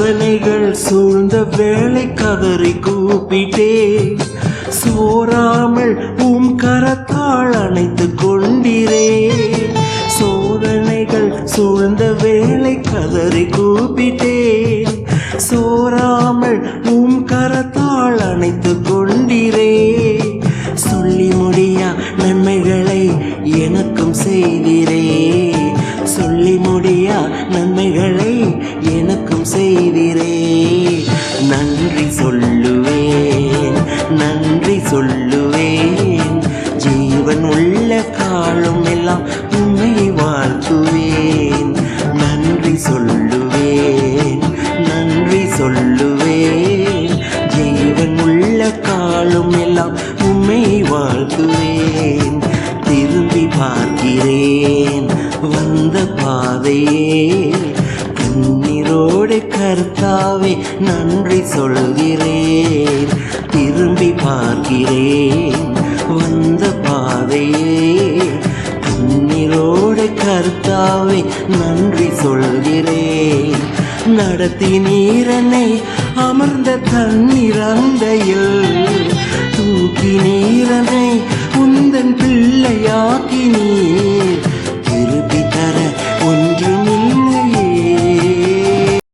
சோதனைகள் சூழ்ந்த வேளை கதறி கூப்பிட்டே சோராமல் கரத்தால் அணைத்து கொண்டிரே. சோதனைகள் சூழ்ந்த வேளை கதறி கூப்பிட்டே சோராமல் கரத்தால் அணைத்து கொண்டிரே. சொல்லி முடியா நன்மைகளை எனக்கும் செய்திரே. சொல்லி முடியா நன்மைகளை எனக்கும் செய்திரே. நன்றி சொல்லுவேன், நன்றி சொல்லுவேன். ஜீவன் உள்ள காலம் எல்லாம் உம்மை வாழ்த்துவேன். நன்றி சொல்லுவேன், நன்றி சொல்லுவேன். ஜீவன் உள்ள காலம் எல்லாம் உம்மை வாழ்த்துவேன். திரும்பி பார்க்கிறேன் வந்த பாதையே, கண்ணீரோடு கர்த்தாவே நன்றி சொல்கிறேன். திரும்பி பார்க்கிறேன் வந்த பாதையே, கண்ணீரோடு கர்த்தாவே நன்றி சொல்கிறேன். நடத்தி நீரனை அமர்ந்த தண்ணீர் அந்தையில் தூக்கினே